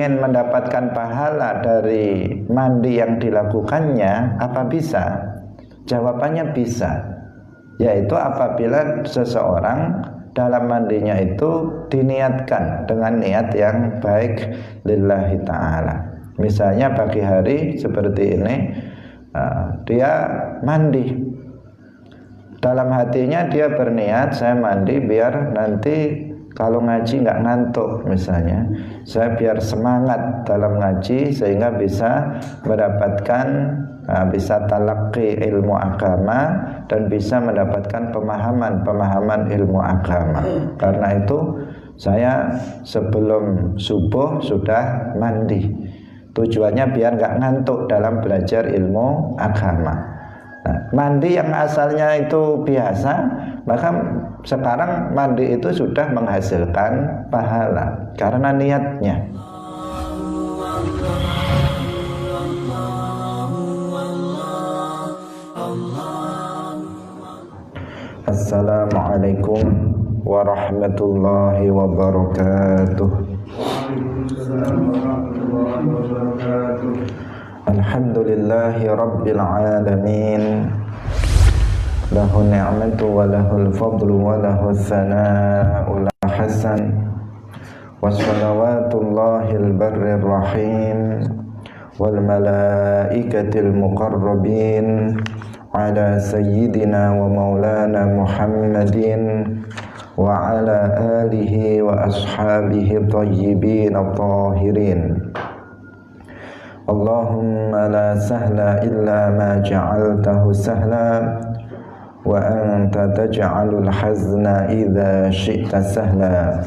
ingin mendapatkan pahala dari mandi yang dilakukannya, apa bisa? Jawabannya bisa, yaitu apabila seseorang dalam mandinya itu diniatkan dengan niat yang baik lillahi ta'ala. Misalnya pagi hari seperti ini, dia mandi, dalam hatinya dia berniat, saya mandi biar nanti kalau ngaji nggak ngantuk, misalnya saya biar semangat dalam ngaji sehingga bisa mendapatkan bisa talaqi ilmu agama dan bisa mendapatkan pemahaman ilmu agama. Karena itu saya sebelum subuh sudah mandi, tujuannya biar nggak ngantuk dalam belajar ilmu agama. Nah, mandi yang asalnya itu biasa, maka sekarang mandi itu sudah menghasilkan pahala karena niatnya. Assalamualaikum warahmatullahi wabarakatuh. Alhamdulillahi rabbil alamin, lahu ni'matu wa lahul fadlu wa lahu thana'ul hasan, wa salawatullahil barrir rahim wal malaikatil muqarrabin ala sayyidina wa maulana Muhammadin wa ala alihi wa ashabihi tayyibin at-tahirin. Allahumma la sahla illa ma ja'altahu sahla wa anta taj'alul hazna idza syi'ta sahla.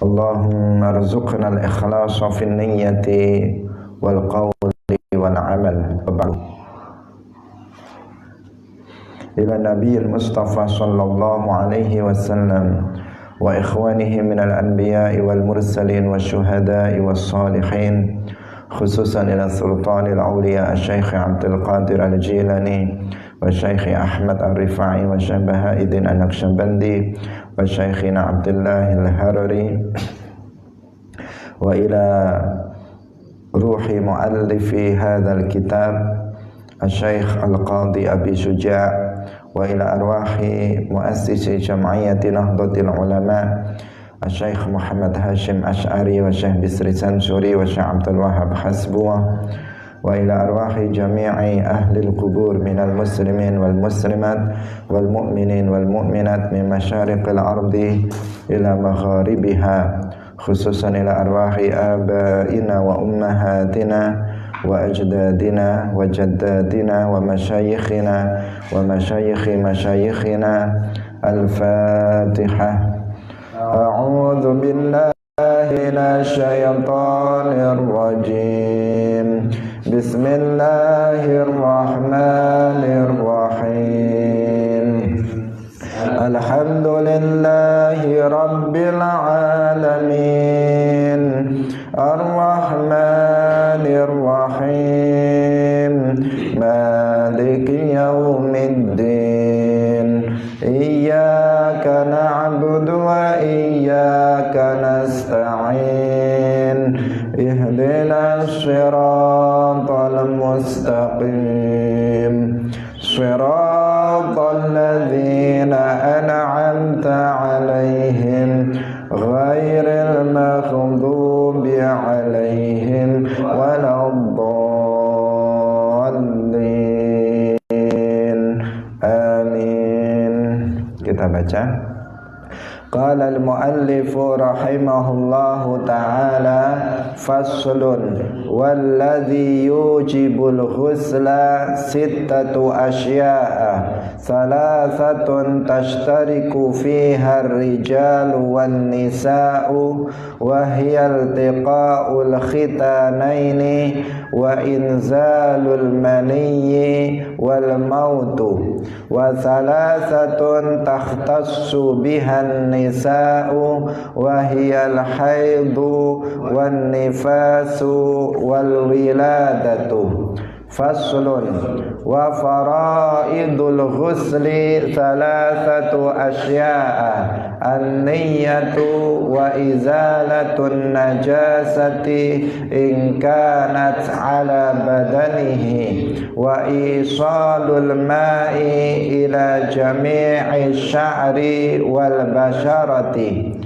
Allahumma arzuqna al-ikhlasa fin niyyati wal qawli wal amal. Ila Nabiyil Mustafa sallallahu alaihi wasallam wa ikhwanihi minal anbiya'i wal mursalin wasyuhada'i was salihin, khususan ila sultanil awliya Syekh Abdul Qadir Al-Jilani wa Syekh Ahmad Ar-Rifai wa Syekh Bahauddin An-Naqsyabandi wa Syekhina Abdullah Al-Harari wa ila ruhi muallifi hadzal kitab Syekh Al-Qadi Abi Syuja' wa ila arwahi muassisi jam'iyyati Nahdlatul Ulama Syekh Muhammad Hashim Ash'ari wa Syekh Bisri Sansuri wa Syekh Abdul Wahab Hasbuwa wa ila arwahi jami'i ahli al-qubur minal muslimin wal muslimat wal mu'minin wal mu'minat min masyariqil ardi ila magharibiha, khususan ila arwahi abaina wa ummahatina wa ajdadina wa jaddadina wa masyayikhina wa masyayikhi masyayikhina. Al-Fatihah. A'udzu billahi minasyaitonir rajim. Bismillahirrahmanirrahim. Alhamdulillahi rabbil alamin, ar-rahmanir rahim, maliki yaumiddin, iyyaka na'budu wa iyyaka nasta'in, ihdinas siratal mustaqim, siratal ladzina an'amta 'alaihim ghairil maghdubi 'alaihim waladdallin. Amin. Kita baca. Qala al-muallifu rahimahullahu ta'ala, faslun, walladhi yujibul ghusla sittatu asya'a, thalathatun tashtariku fiha ar-rijalu wan nisa'u, wa hiya iltiqa'ul khitanaini wa inzalul maniyyi wal mautu, wa thalathatun takhtassu bihan nisa'u wa hiyal haidu wan nifasu wal wiladatu, Faslun wa faraidul ghusli thalathatu asya'a an-niyyatu wa izalatun najasati in kanat ala badanihi wa isalul ma'i ila jami'i sya'ri wal basharati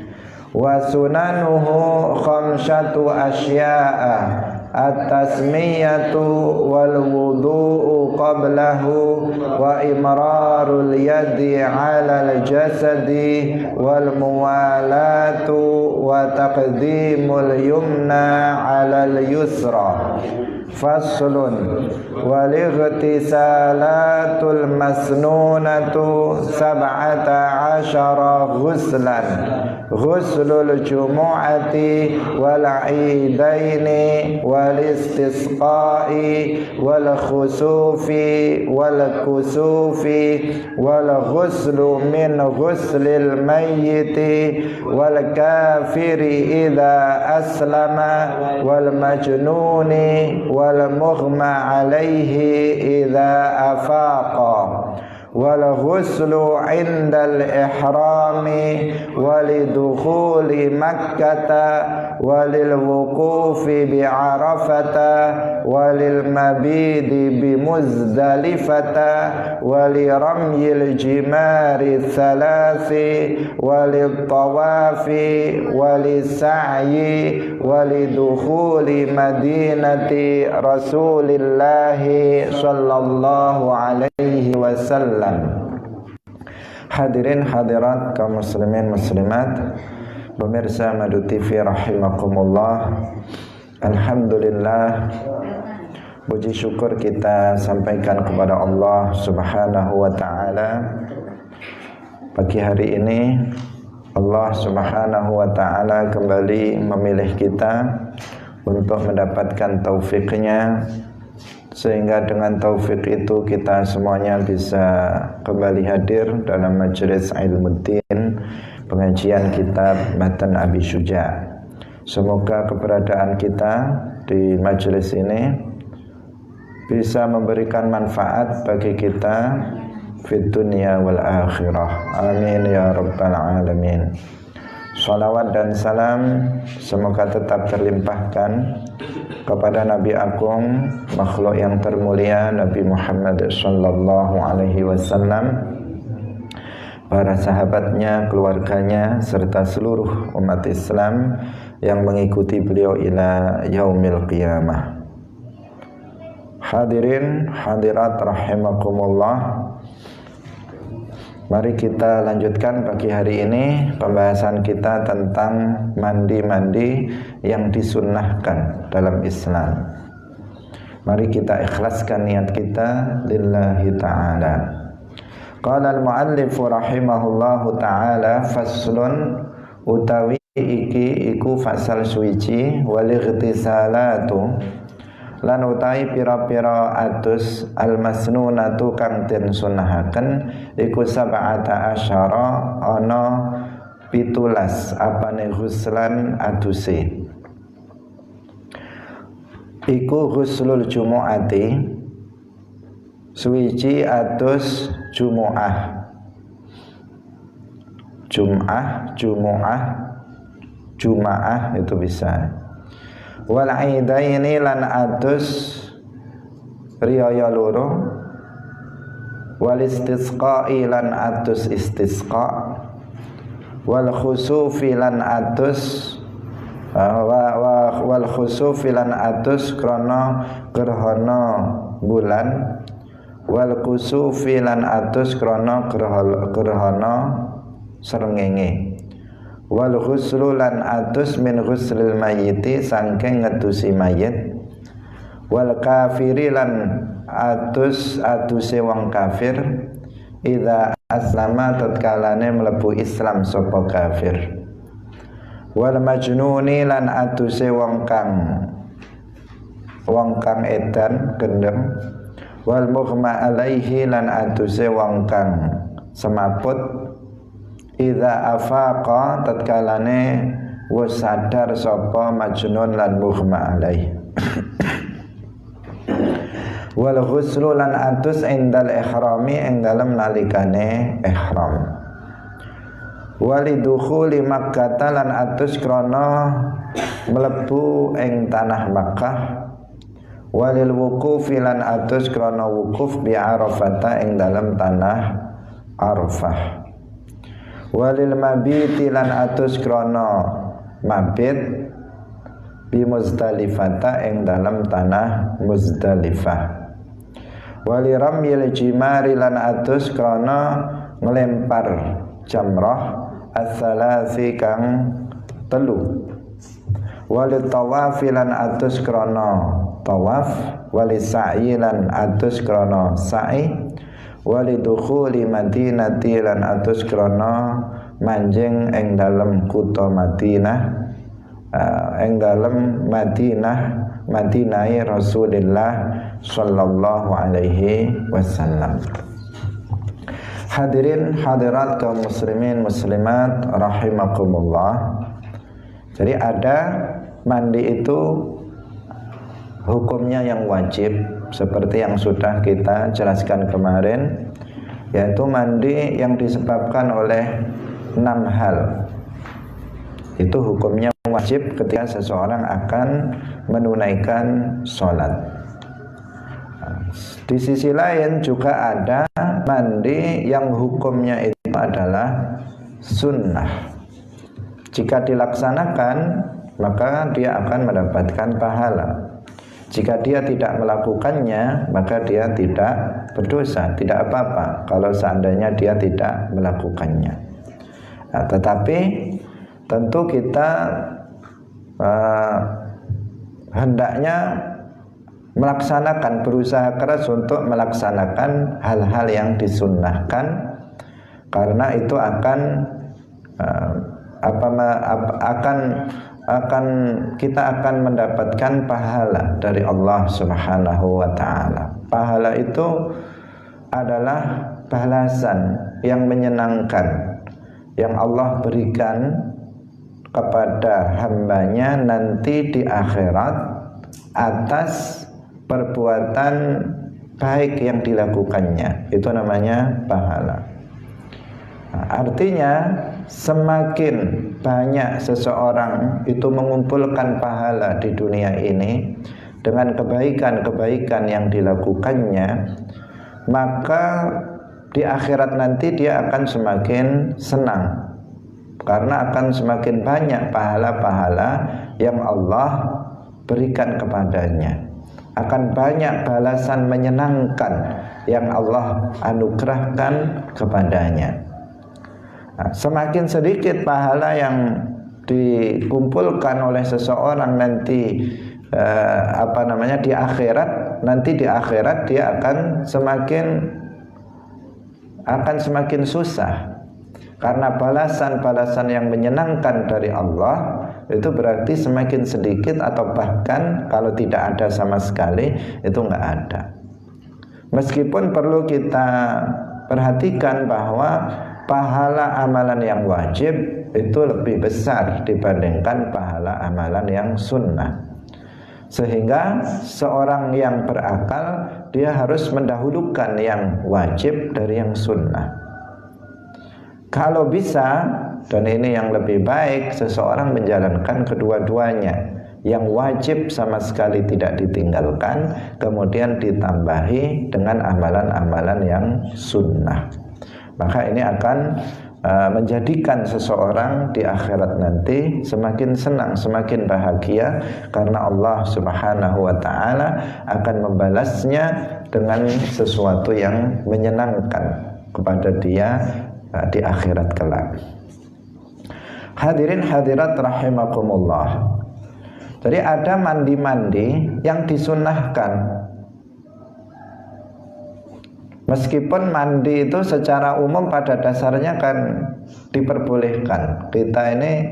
wa sunanuhu khamsatu asya'a at-tasmiyatu wal wudu'u qablahu wa imrarul yadi 'alal jasadi wal muwalatu wa taqdimul yumna 'alal yusra. Faslun wal ightisalatul masnunatu sab'ata 'asyara ghuslan ghuslul jumu'ati wal 'idaini wal istisqa'i wal khusufi wal kusufi wal ghuslu min ghuslil mayyiti wal kafiri idza aslama wal majnuni wal mughma alaihi idza afaqa wal ghuslu indal ihrami walidukhuli makkata walil wuqufi bi arafata walil mabidi bi muzdalifata waliramyil jimari thalasi walit tawafi walisa'yi walidukhuli madinati rasulillahi sallallahu alaihi wasallam. Hadirin hadirat kaum muslimin muslimat, pemirsa Madu TV rahimakumullah. Alhamdulillah, puji syukur kita sampaikan kepada Allah Subhanahu wa taala. Pagi hari ini Allah Subhanahu wa taala kembali memilih kita untuk mendapatkan taufiknya, sehingga dengan taufik itu kita semuanya bisa kembali hadir dalam majelis Ilmuddin, pengajian kitab Matan Abi Syuja. Semoga keberadaan kita di majelis ini bisa memberikan manfaat bagi kita fid dunya wal akhirah. Amin ya rabbal alamin. Salawat dan salam semoga tetap terlimpahkan kepada Nabi Agung, makhluk yang termulia Nabi Muhammad sallallahu alaihi wasallam, para sahabatnya, keluarganya, serta seluruh umat Islam yang mengikuti beliau ila yaumil qiyamah. Hadirin hadirat rahimakumullah, mari kita lanjutkan pagi hari ini pembahasan kita tentang mandi-mandi yang disunnahkan dalam Islam. Mari kita ikhlaskan niat kita lillahi ta'ala. Qala al-muallif rahimahullahu ta'ala, faslun utawi iki iku fasal suci wal ightisalatu lan utahi pira-pira atus al-masnunatu kang den sunahaken iku sab'ata asyara ana 17 apane ghuslan aduse. Iku ghuslul jumu'ati suwiji atus jumu'ah, Jum'ah itu bisa. Wal aidaini lan atus riyaya loro, wal istisqa'i lan atus istisqa, wal khusufi lan atus wal khusufi lan atus krana gerhana bulan, wal kusufi lan atus krana gerhana srengenge, wal ghuslu lan atus min ghuslil mayyiti saking ngedusi mayit, wal kafiri lan atus aduse wong kafir idza aslama tatkalane mlebu Islam sapa kafir, wal majnuni lan aduse wong kang edan gendeng, wal mughma alaihi lan aduse wong kang semaput idza afaqa tatkalane wis sadar sapa majnun lan mughma alaihi. Wal ghuslu lan atus indal ihrami ing dalem nalikane ihram. Walidukhuli Makkah lan atus krana mlebu ing tanah Makkah. Walil wuqufi lan atus krana wukuf bi Arafata ing dalem tanah Arafah. Walil mabiti lan atus krana mabit bi Muzdalifata ing dalem tanah Muzdalifah. Wali ramyil jimari lan atus krana ngelempar jamrah as-salasi kang telu. Wali tawafi lan atus krana tawaf. Wali sa'i lan atus krana sa'i. Wali dukhuli madinati lan atus krana manjing ing dalem kutha Madinah, ing dalem Madinah Rasulullah sallallahu alaihi wasallam. Hadirin hadirat kaum muslimin muslimat rahimakumullah. Jadi ada mandi itu hukumnya yang wajib seperti yang sudah kita jelaskan kemarin, yaitu mandi yang disebabkan oleh 6 hal. Itu hukumnya wajib ketika seseorang akan menunaikan sholat. Di sisi lain juga ada mandi yang hukumnya itu adalah sunnah. Jika dilaksanakan maka dia akan mendapatkan pahala. Jika dia tidak melakukannya maka dia tidak berdosa, tidak apa-apa kalau seandainya dia tidak melakukannya. Nah, tetapi tentu kita hendaknya melaksanakan, berusaha keras untuk melaksanakan hal-hal yang disunnahkan, karena itu akan kita akan mendapatkan pahala dari Allah Subhanahu wa taala. Pahala itu adalah balasan yang menyenangkan yang Allah berikan kepada hambanya nanti di akhirat atas perbuatan baik yang dilakukannya. Itu namanya pahala. Nah, artinya semakin banyak seseorang itu mengumpulkan pahala di dunia ini dengan kebaikan-kebaikan yang dilakukannya, maka di akhirat nanti dia akan semakin senang, karena akan semakin banyak pahala-pahala yang Allah berikan kepadanya, akan banyak balasan menyenangkan yang Allah anugerahkan kepadanya. Nah, semakin sedikit pahala yang dikumpulkan oleh seseorang nanti di akhirat, nanti di akhirat dia akan semakin susah, karena balasan-balasan yang menyenangkan dari Allah itu berarti semakin sedikit, atau bahkan kalau tidak ada sama sekali itu enggak ada. Meskipun perlu kita perhatikan bahwa pahala amalan yang wajib itu lebih besar dibandingkan pahala amalan yang sunnah, sehingga seorang yang berakal dia harus mendahulukan yang wajib dari yang sunnah. Kalau bisa, dan ini yang lebih baik, seseorang menjalankan kedua-duanya. Yang wajib sama sekali tidak ditinggalkan, kemudian ditambahi dengan amalan-amalan yang sunnah. Maka ini akan menjadikan seseorang di akhirat nanti semakin senang, semakin bahagia, karena Allah Subhanahu wa ta'ala akan membalasnya dengan sesuatu yang menyenangkan kepada dia di akhirat kelak. Hadirin hadirat rahimakumullah. Jadi ada mandi-mandi yang disunnahkan. Meskipun mandi itu secara umum pada dasarnya kan diperbolehkan. Kita ini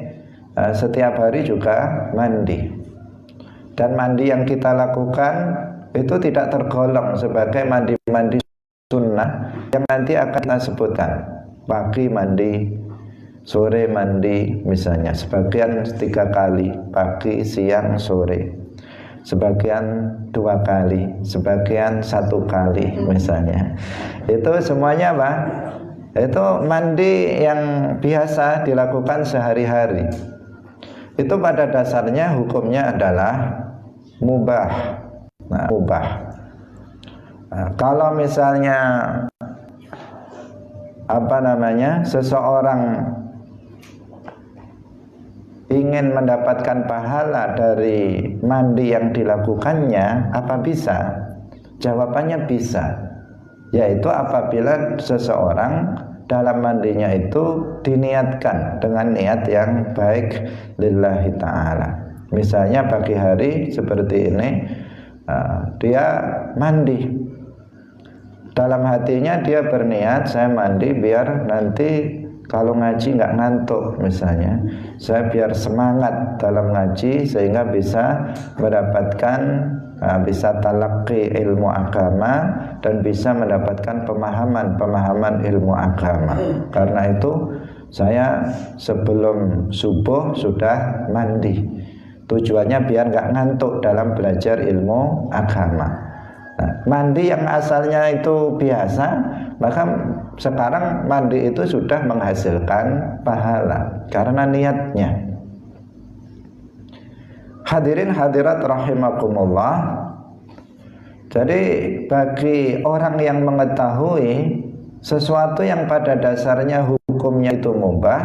setiap hari juga mandi. Dan mandi yang kita lakukan itu tidak tergolong sebagai mandi-mandi sunnah yang nanti akan kita sebutkan. Pagi mandi, sore mandi misalnya, sebagian 3 kali, pagi, siang, sore. sebagian 2 kali, sebagian 1 kali misalnya. Itu semuanya apa? Itu mandi yang biasa dilakukan sehari-hari. Itu pada dasarnya hukumnya adalah mubah. Nah, mubah. Nah, kalau misalnya seseorang ingin mendapatkan pahala dari mandi yang dilakukannya, apa bisa? Jawabannya bisa, yaitu apabila seseorang dalam mandinya itu diniatkan dengan niat yang baik lillahi ta'ala. Misalnya pagi hari seperti ini, dia mandi, dalam hatinya dia berniat, saya mandi biar nanti kalau ngaji nggak ngantuk misalnya, saya biar semangat dalam ngaji sehingga bisa mendapatkan, bisa talaqi ilmu agama dan bisa mendapatkan pemahaman ilmu agama. Karena itu saya sebelum subuh sudah mandi, tujuannya biar nggak ngantuk dalam belajar ilmu agama. Nah, mandi yang asalnya itu biasa, maka sekarang mandi itu sudah menghasilkan pahala karena niatnya. Hadirin hadirat rahimakumullah. Jadi bagi orang yang mengetahui sesuatu yang pada dasarnya hukumnya itu mubah,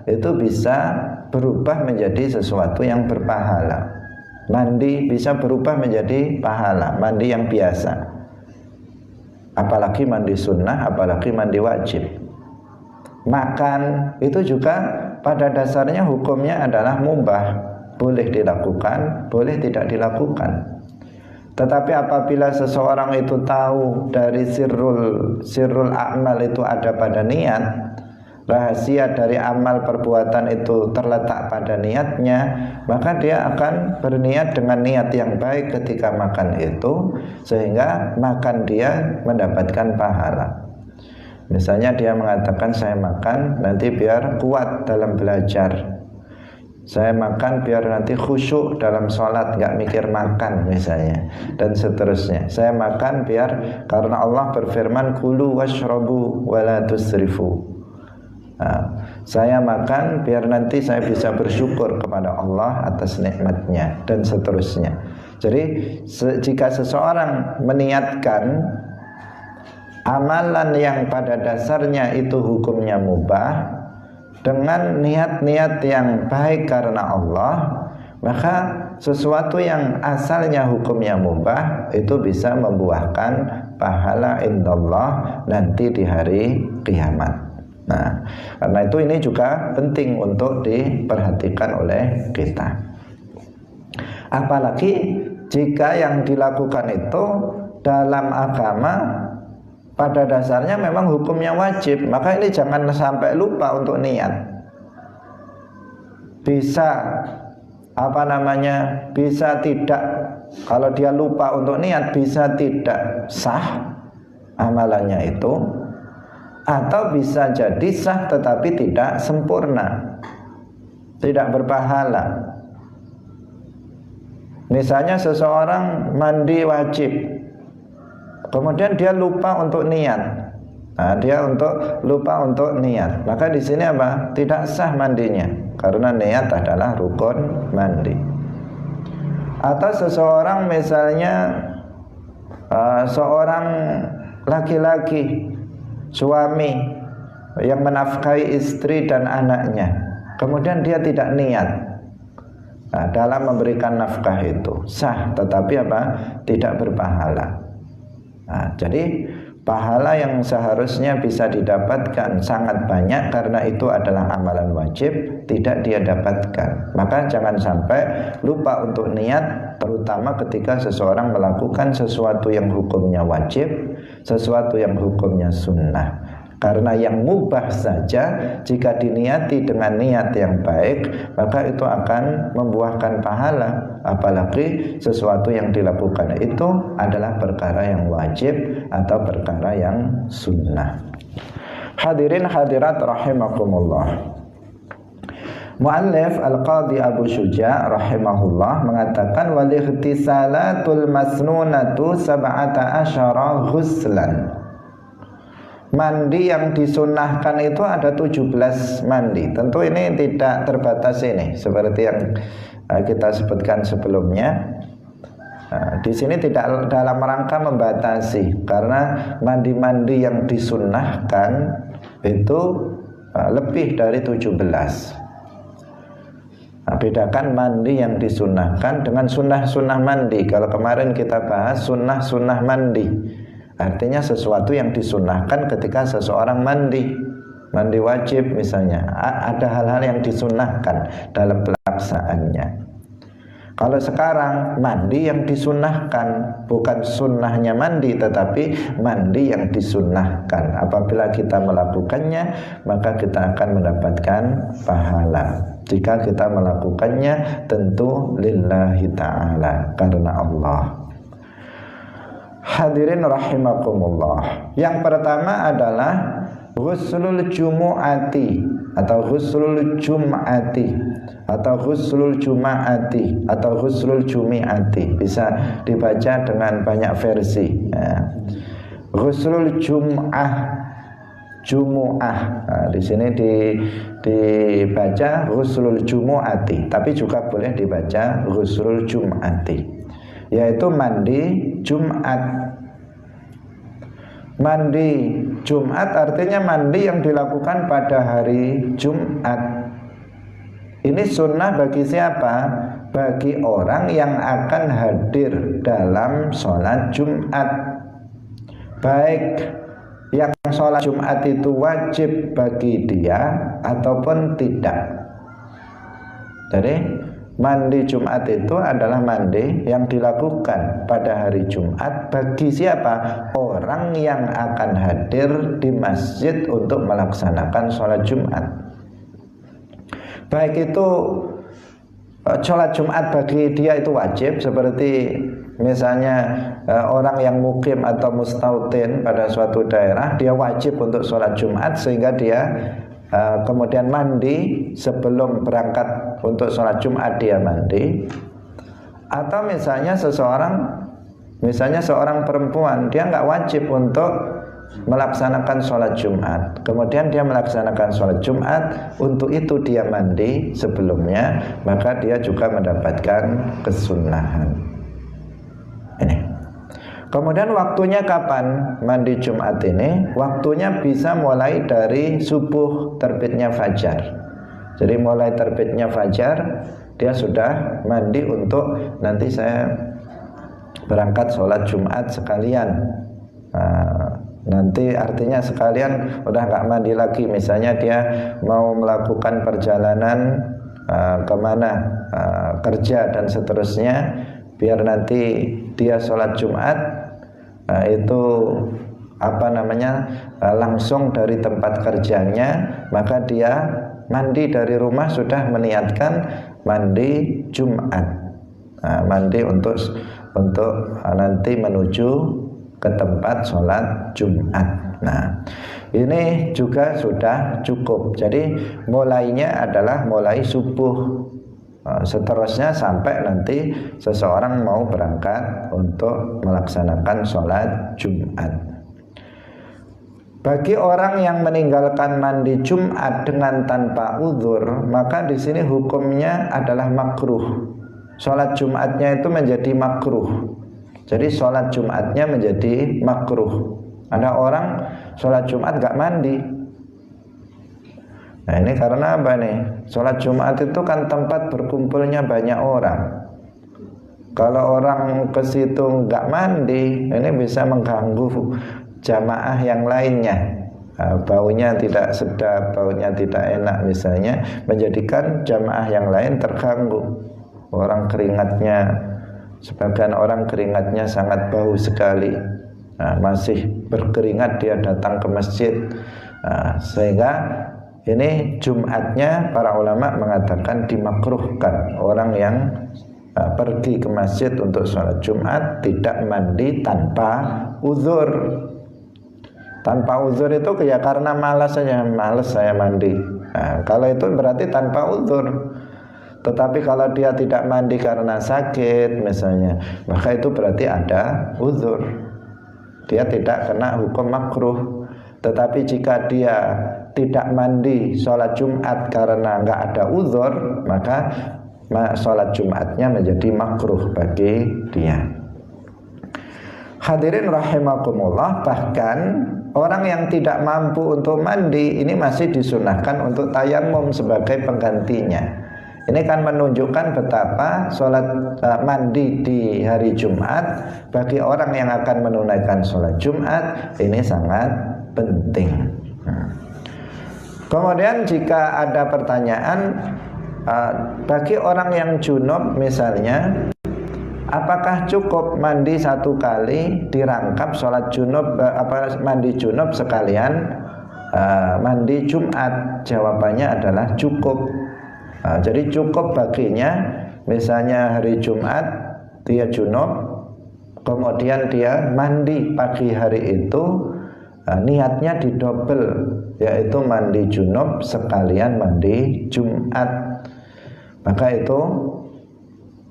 itu bisa berubah menjadi sesuatu yang berpahala. Mandi bisa berubah menjadi pahala, mandi yang biasa. Apalagi mandi sunnah, apalagi mandi wajib. Makan itu juga pada dasarnya hukumnya adalah mubah, boleh dilakukan, boleh tidak dilakukan. Tetapi apabila seseorang itu tahu dari sirrul a'mal itu ada pada niat, rahasia dari amal perbuatan itu terletak pada niatnya, maka dia akan berniat dengan niat yang baik ketika makan itu, sehingga makan dia mendapatkan pahala. Misalnya dia mengatakan, saya makan nanti biar kuat dalam belajar, saya makan biar nanti khusyuk dalam sholat, gak mikir makan misalnya, dan seterusnya. Saya makan biar, karena Allah berfirman, kulu washrabu wala tusrifu. Saya makan biar nanti saya bisa bersyukur kepada Allah atas nikmatnya, dan seterusnya. Jadi jika seseorang meniatkan amalan yang pada dasarnya itu hukumnya mubah dengan niat-niat yang baik karena Allah, maka sesuatu yang asalnya hukumnya mubah itu bisa membuahkan pahala indallah nanti di hari kiamat. Nah, karena itu ini juga penting untuk diperhatikan oleh kita. Apalagi jika yang dilakukan itu dalam agama pada dasarnya memang hukumnya wajib, maka ini jangan sampai lupa untuk niat. Bisa bisa tidak, kalau dia lupa untuk niat bisa tidak sah amalannya itu, atau bisa jadi sah tetapi tidak sempurna, tidak berpahala. Misalnya seseorang mandi wajib, kemudian dia lupa untuk niat. Nah, dia lupa untuk niat, maka di sini apa? Tidak sah mandinya, karena niat adalah rukun mandi. Atau seseorang misalnya seorang laki-laki, suami yang menafkahi istri dan anaknya, kemudian dia tidak niat dalam memberikan nafkah itu, sah tetapi apa? Tidak berpahala. Jadi pahala yang seharusnya bisa didapatkan sangat banyak karena itu adalah amalan wajib, tidak dia dapatkan. Maka jangan sampai lupa untuk niat, terutama ketika seseorang melakukan sesuatu yang hukumnya wajib, sesuatu yang hukumnya sunnah. Karena yang mubah saja jika diniati dengan niat yang baik, maka itu akan membuahkan pahala. Apalagi sesuatu yang dilakukan itu adalah perkara yang wajib atau perkara yang sunnah. Hadirin hadirat rahimakumullah. Mu'allif Al-Qadhi Abu Syuja' rahimahullah mengatakan wal ightisalatul masnunatu sab'ata asyara ghuslan. Mandi yang disunahkan itu ada 17 mandi. Tentu ini tidak terbatas ini seperti yang kita sebutkan sebelumnya. Di sini tidak dalam rangka membatasi, karena mandi-mandi yang disunahkan itu lebih dari 17. Bedakan mandi yang disunahkan dengan sunnah-sunnah mandi. Kalau kemarin kita bahas sunnah-sunnah mandi, artinya sesuatu yang disunahkan ketika seseorang mandi wajib misalnya, ada hal-hal yang disunahkan dalam pelaksanaannya. Kalau sekarang mandi yang disunahkan, bukan sunnahnya mandi, tetapi mandi yang disunahkan. Apabila kita melakukannya, maka kita akan mendapatkan pahala. Jika kita melakukannya tentu lillahi ta'ala, karena Allah. Hadirin rahimakumullah. Yang pertama adalah ghuslul jumu'ati atau ghuslul jum'ati atau ghuslul juma'ati atau ghuslul jumi'ati. Bisa dibaca dengan banyak versi ya. Ghuslul jum'ah, jumu'ah. Nah, di sini dibaca ghuslul jumu'ati, tapi juga boleh dibaca ghuslul jum'ati, yaitu mandi Jumat. Mandi Jumat artinya mandi yang dilakukan pada hari Jumat. Ini sunnah bagi siapa? Bagi orang yang akan hadir dalam sholat Jumat. Baik yang sholat Jumat itu wajib bagi dia ataupun tidak. Jadi mandi Jumat itu adalah mandi yang dilakukan pada hari Jumat bagi siapa? Orang yang akan hadir di masjid untuk melaksanakan sholat Jumat. Baik itu sholat Jumat bagi dia itu wajib, seperti misalnya orang yang mukim atau mustautin pada suatu daerah, dia wajib untuk sholat Jumat sehingga dia kemudian mandi sebelum berangkat untuk sholat Jumat, dia mandi. Atau misalnya seorang perempuan, dia nggak wajib untuk melaksanakan sholat Jumat, kemudian dia melaksanakan sholat Jumat, untuk itu dia mandi sebelumnya, maka dia juga mendapatkan kesunahan. Ini. Kemudian waktunya kapan mandi Jumat ini? Waktunya bisa mulai dari subuh terbitnya fajar. Jadi mulai terbitnya fajar dia sudah mandi untuk nanti saya berangkat sholat Jumat sekalian. Nanti artinya sekalian udah nggak mandi lagi. Misalnya dia mau melakukan perjalanan kemana, kerja dan seterusnya, biar nanti dia sholat Jumat itu langsung dari tempat kerjanya, maka dia mandi dari rumah sudah meniatkan mandi Jumat, mandi untuk nanti menuju ke tempat sholat Jumat. Nah, ini juga sudah cukup. Jadi mulainya adalah mulai subuh, seterusnya sampai nanti seseorang mau berangkat untuk melaksanakan sholat Jumat. Bagi orang yang meninggalkan mandi Jumat dengan tanpa uzur, maka di sini hukumnya adalah makruh. Sholat Jumatnya itu menjadi makruh. Jadi sholat Jumatnya menjadi makruh. Ada orang sholat Jumat gak mandi. Nah ini karena apa nih? Sholat Jumat itu kan tempat berkumpulnya banyak orang. Kalau orang ke situ gak mandi, ini bisa mengganggu jamaah yang lainnya. Baunya tidak sedap, baunya tidak enak misalnya, menjadikan jamaah yang lain terganggu. Orang keringatnya, sebagian orang keringatnya sangat bau sekali. Masih berkeringat dia datang ke masjid. Sehingga ini Jumatnya para ulama mengatakan dimakruhkan orang yang pergi ke masjid untuk sholat Jumat tidak mandi tanpa uzur. Tanpa uzur itu ya karena malas saja, malas saya mandi. Nah, kalau itu berarti tanpa uzur. Tetapi kalau dia tidak mandi karena sakit misalnya, maka itu berarti ada uzur. Dia tidak kena hukum makruh. Tetapi jika dia tidak mandi sholat Jumat karena nggak ada uzur, maka sholat Jumatnya menjadi makruh bagi dia. Hadirin rahimakumullah, bahkan orang yang tidak mampu untuk mandi ini masih disunahkan untuk tayamum sebagai penggantinya. Ini kan menunjukkan betapa sholat mandi di hari Jumat bagi orang yang akan menunaikan sholat Jumat ini sangat penting. Kemudian jika ada pertanyaan, bagi orang yang junub misalnya, apakah cukup mandi satu kali dirangkap sholat junub, mandi junub sekalian mandi Jumat? Jawabannya adalah cukup. Jadi cukup baginya, misalnya hari Jumat dia junub, kemudian dia mandi pagi hari itu, niatnya didobel, yaitu mandi junub sekalian mandi Jumat, maka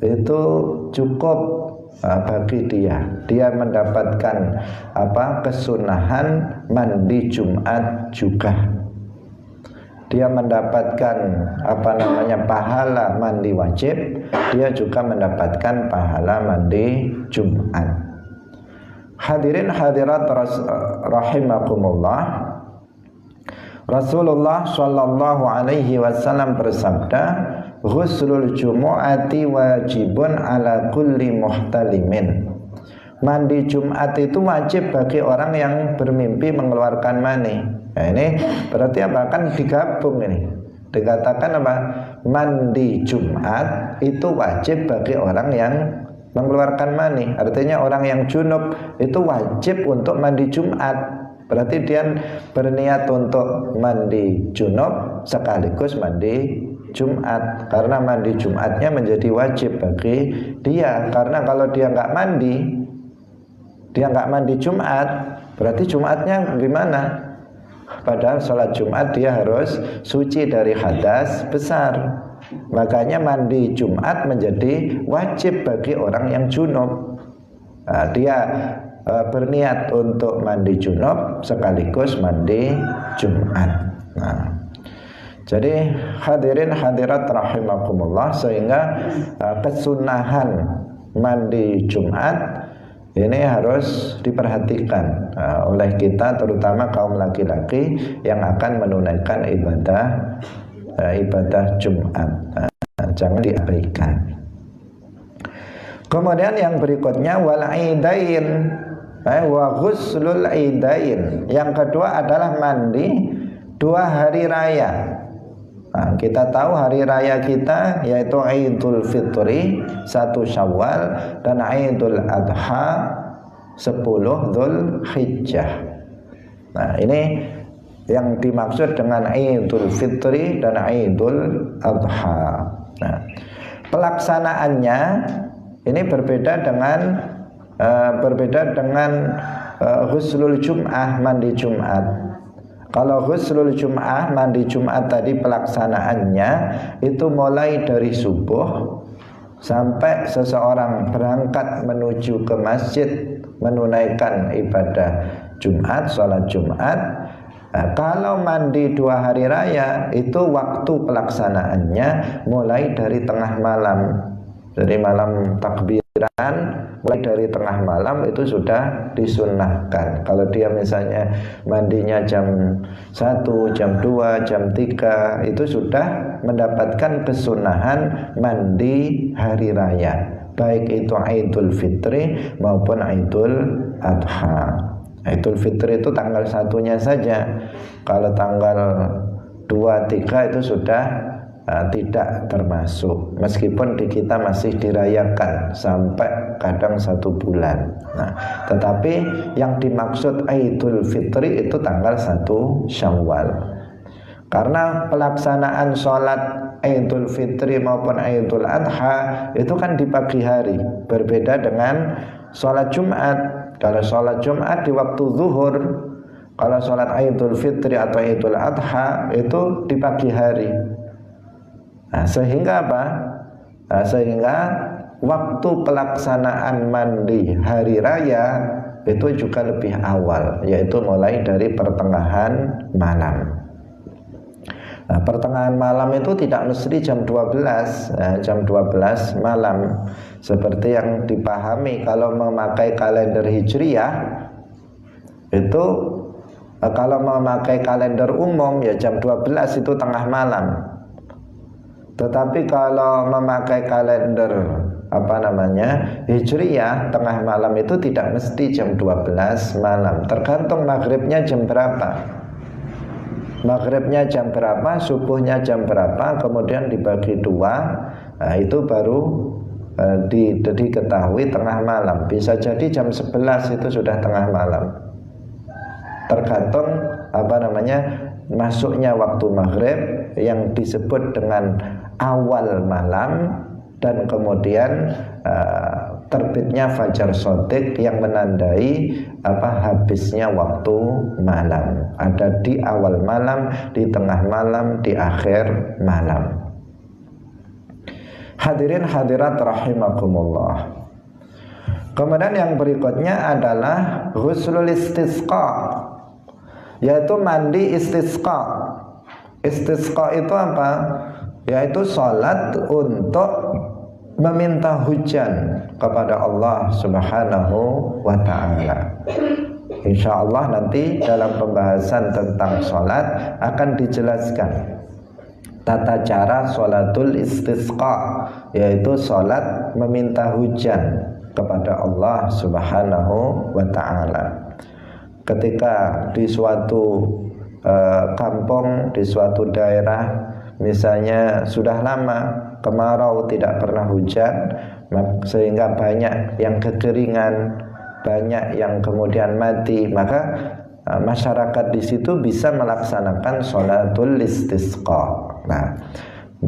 itu cukup bagi dia mendapatkan kesunahan mandi Jumat juga. Dia mendapatkan pahala mandi wajib, dia juga mendapatkan pahala mandi Jumat. Hadirin hadirat rahimakumullah, Rasulullah sallallahu alaihi wasallam bersabda, "Ghuslul jumu'ati wajibun ala kulli muhtalimin." Mandi Jumat itu wajib bagi orang yang bermimpi mengeluarkan mani. Nah, ini berarti apa? Kan digabung ini. Dikatakan apa? Mandi Jumat itu wajib bagi orang yang mengeluarkan mani. Artinya orang yang junub itu wajib untuk mandi Jumat. Berarti dia berniat untuk mandi junub sekaligus mandi Jumat, karena mandi Jumatnya menjadi wajib bagi dia. Karena kalau dia nggak mandi Jumat, berarti Jumatnya gimana? Padahal sholat Jumat dia harus suci dari hadas besar. Makanya mandi Jumat menjadi wajib bagi orang yang junub. Dia berniat untuk mandi junub sekaligus mandi Jumat. Jadi hadirin hadirat rahimakumullah, sehingga kesunahan mandi Jumat ini harus diperhatikan oleh kita, terutama kaum laki-laki yang akan menunaikan ibadah Jumat. Jangan diabaikan. Kemudian yang berikutnya wal aidain wa ghuslul aidain. Yang kedua adalah mandi 2 hari raya. Kita tahu hari raya kita yaitu Idul Fitri 1 Syawal dan Idul Adha 10 Dzulhijjah. Nah, ini yang dimaksud dengan Idul Fitri dan Idul Adha. Nah, pelaksanaannya ini berbeda dengan ghuslul Jum'ah, mandi Jumat. Kalau ghuslul Jum'ah, mandi Jumat tadi pelaksanaannya itu mulai dari subuh sampai seseorang berangkat menuju ke masjid menunaikan ibadah Jumat, sholat Jumat. Kalau mandi 2 hari raya itu waktu pelaksanaannya mulai dari tengah malam. Dari malam takbiran, mulai dari tengah malam itu sudah disunnahkan. Kalau dia misalnya mandinya jam 1, jam 2, jam 3, itu sudah mendapatkan kesunahan mandi hari raya, baik itu Idul Fitri maupun Idul Adha. Idul Fitri itu tanggal 1-nya saja. Kalau tanggal 2, 3 itu sudah tidak termasuk, meskipun di kita masih dirayakan sampai kadang 1 bulan. Nah, tetapi yang dimaksud Idul Fitri itu tanggal 1 Syawal. Karena pelaksanaan sholat Idul Fitri maupun Idul Adha itu kan di pagi hari, berbeda dengan sholat Jumat. Kalau sholat Jumat di waktu zuhur, Kalau sholat Idul Fitri atau Idul Adha itu di pagi hari. Nah, sehingga apa? Nah, sehingga waktu pelaksanaan mandi hari raya itu juga lebih awal, yaitu mulai dari pertengahan malam. Nah, pertengahan malam itu tidak mesti jam 12, jam 12 malam seperti yang dipahami kalau memakai kalender Hijriyah. Itu kalau memakai kalender umum ya jam 12 itu tengah malam. Tetapi kalau memakai kalender Hijriyah, tengah malam itu tidak mesti jam 12 malam. Tergantung maghribnya jam berapa. Maghribnya jam berapa, subuhnya jam berapa, kemudian dibagi dua, nah itu baru diketahui tengah malam. Bisa jadi jam 11 itu sudah tengah malam. Tergantung masuknya waktu maghrib yang disebut dengan awal malam, dan kemudian terbitnya fajar shadiq yang menandai habisnya waktu malam. Ada di awal malam, di tengah malam, di akhir malam. Hadirin hadirat rahimakumullah. Kemudian yang berikutnya adalah ghuslul istisqa, yaitu mandi istisqa. Istisqa itu apa? Yaitu salat untuk meminta hujan kepada Allah Subhanahu wa ta'ala. Insyaallah nanti dalam pembahasan tentang salat akan dijelaskan tata cara salatul istisqa, yaitu salat meminta hujan kepada Allah Subhanahu wa ta'ala. Ketika di suatu kampung, di suatu daerah, misalnya sudah lama kemarau tidak pernah hujan, sehingga banyak yang kekeringan, banyak yang kemudian mati, maka masyarakat di situ bisa melaksanakan sholatul istisqa. Nah,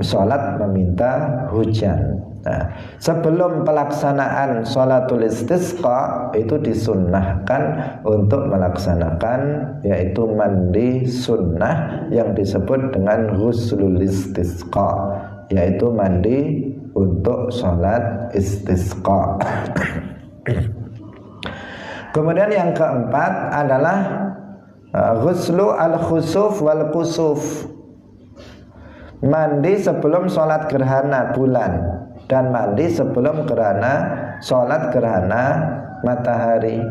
sholat meminta hujan. Nah, sebelum pelaksanaan sholatul istisqa itu disunnahkan untuk melaksanakan yaitu mandi sunnah yang disebut dengan ghuslul istisqa, yaitu mandi untuk sholat istisqa. Kemudian yang keempat adalah ghuslu al-khusuf wal kusuf, mandi sebelum sholat gerhana bulan dan mandi sebelum sholat gerhana matahari.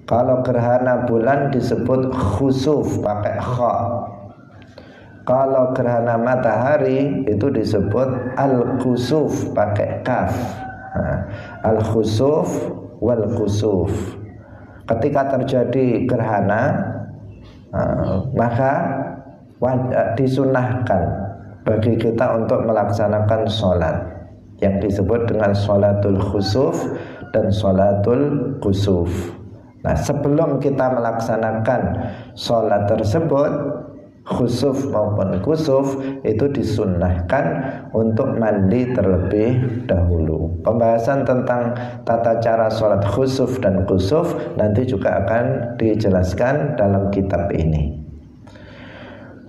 Kalau gerhana bulan disebut khusuf pakai kha. Kalau gerhana matahari itu disebut al-khusuf pakai kaf. Nah, al-khusuf wal khusuf. Ketika terjadi gerhana, maka disunahkan bagi kita untuk melaksanakan sholat yang disebut dengan sholatul khusuf dan sholatul kusuf. Nah, sebelum kita melaksanakan sholat tersebut, khusuf maupun kusuf, itu disunnahkan untuk mandi terlebih dahulu. Pembahasan tentang tata cara sholat khusuf dan kusuf nanti juga akan dijelaskan dalam kitab ini.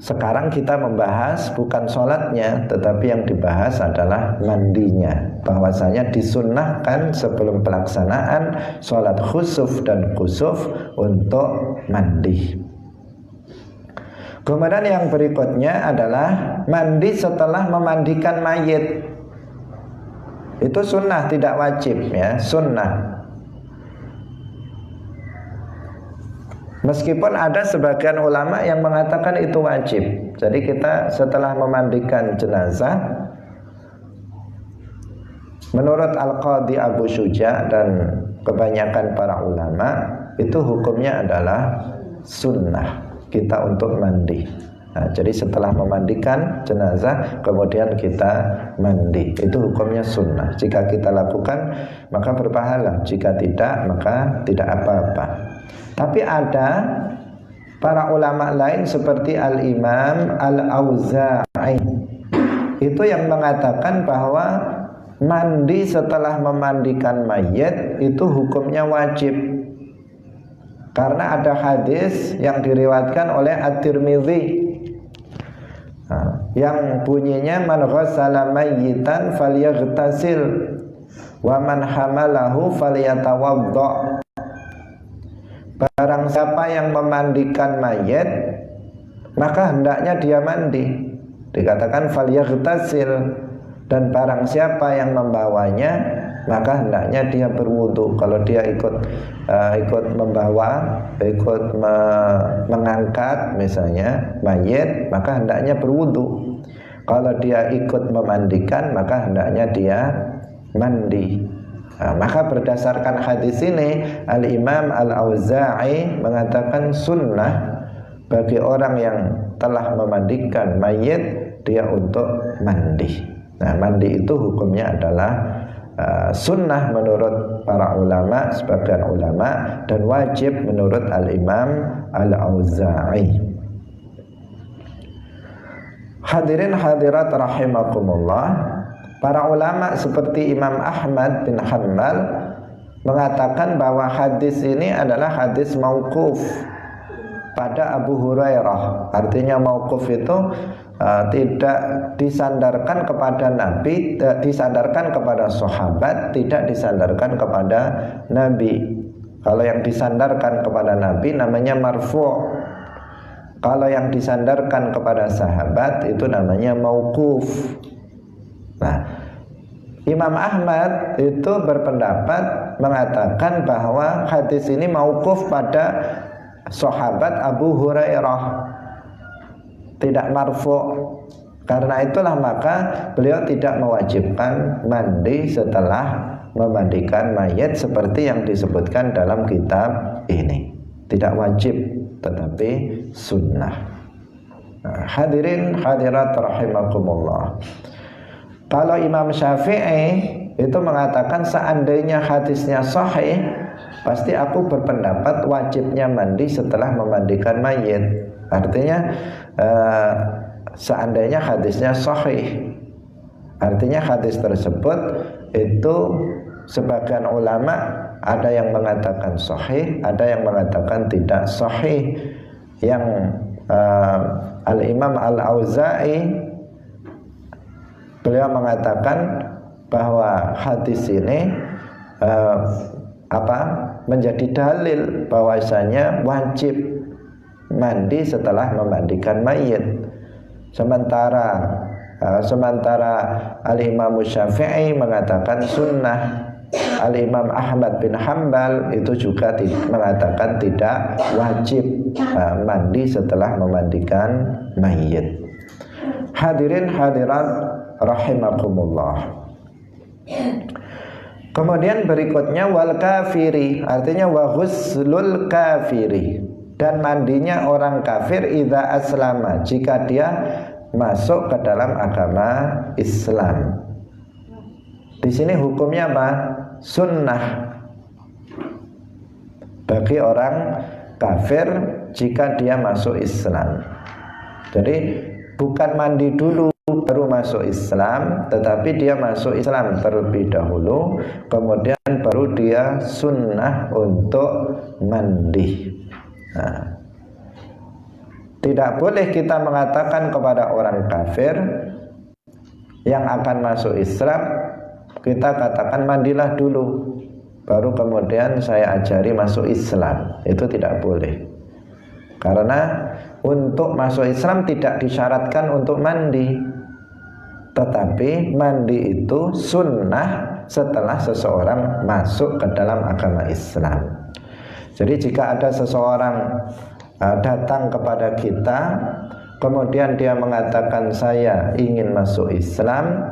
Sekarang kita membahas bukan sholatnya, tetapi yang dibahas adalah mandinya. Bahwasanya disunnahkan sebelum pelaksanaan sholat khusuf dan kusuf untuk mandi. Kemudian yang berikutnya adalah mandi setelah memandikan mayit. Itu sunnah, tidak wajib ya, sunnah. Meskipun ada sebagian ulama yang mengatakan itu wajib. Jadi kita setelah memandikan jenazah, menurut Al-Qadhi Abu Syuja dan kebanyakan para ulama, itu hukumnya adalah sunnah kita untuk mandi. Nah, jadi setelah memandikan jenazah kemudian kita mandi, itu hukumnya sunnah. Jika kita lakukan maka berpahala, jika tidak maka tidak apa-apa. Tapi ada para ulama lain seperti Al-Imam Al-Auza'i, itu yang mengatakan bahwa mandi setelah memandikan mayit itu hukumnya wajib. Karena ada hadis yang diriwayatkan oleh At-Tirmidzi yang bunyinya man ghassala mayyitan falyaghtasil wa man hamalahu falyatawadda. Barang siapa yang memandikan mayit, maka hendaknya dia mandi. Dikatakan falyaghtasil. Dan barang siapa yang membawanya, maka hendaknya dia berwudu. Kalau dia ikut membawa, mengangkat misalnya mayit, maka hendaknya berwudu. Kalau dia ikut memandikan, maka hendaknya dia mandi. Maka berdasarkan hadis ini, Al-Imam Al-Auza'i mengatakan sunnah bagi orang yang telah memandikan mayit, dia untuk mandi. Nah, mandi itu hukumnya adalah sunnah menurut para ulama, sebagian ulama, dan wajib menurut Al-Imam Al-Auza'i. Hadirin hadirat rahimakumullah, para ulama seperti Imam Ahmad bin Hanbal mengatakan bahwa hadis ini adalah hadis mauquf pada Abu Hurairah. Artinya mauquf itu tidak disandarkan kepada Nabi, disandarkan kepada sahabat, tidak disandarkan kepada Nabi. Kalau yang disandarkan kepada Nabi namanya marfu'. Kalau yang disandarkan kepada sahabat itu namanya mauquf. Nah, Imam Ahmad itu berpendapat mengatakan bahwa hadis ini mauquf pada sahabat Abu Hurairah, tidak marfu'. Karena itulah maka beliau tidak mewajibkan mandi setelah memandikan mayit seperti yang disebutkan dalam kitab ini. Tidak wajib, tetapi sunnah. Nah, hadirin hadirat rahimakumullah. Kalau Imam Syafi'i itu mengatakan seandainya hadisnya sahih, pasti aku berpendapat wajibnya mandi setelah memandikan mayit. Artinya seandainya hadisnya sahih, artinya hadis tersebut itu sebagian ulama ada yang mengatakan sahih, ada yang mengatakan tidak sahih. Yang Al-Imam Al-Auza'i beliau mengatakan bahwa hadis ini menjadi dalil bahwasanya wajib mandi setelah memandikan mayit. Sementara Al-Imam Syafi'i mengatakan sunnah. Al-Imam Ahmad bin Hanbal itu juga mengatakan tidak wajib mandi setelah memandikan mayit. Hadirin hadirat rahimakumullah. Kemudian berikutnya wal kafiri, artinya wa ghuslul kafiri, dan mandinya orang kafir idza aslama, jika dia masuk ke dalam agama Islam. Di sini hukumnya apa? Sunnah bagi orang kafir jika dia masuk Islam. Jadi bukan mandi dulu baru masuk Islam, tetapi dia masuk Islam terlebih dahulu, kemudian baru dia sunnah untuk mandi. Nah, tidak boleh kita mengatakan kepada orang kafir yang akan masuk Islam, kita katakan mandilah dulu, baru kemudian saya ajari masuk Islam. Itu tidak boleh. Karena untuk masuk Islam tidak disyaratkan untuk mandi, tetapi mandi itu sunnah setelah seseorang masuk ke dalam agama Islam. Jadi jika ada seseorang datang kepada kita, kemudian dia mengatakan saya ingin masuk Islam,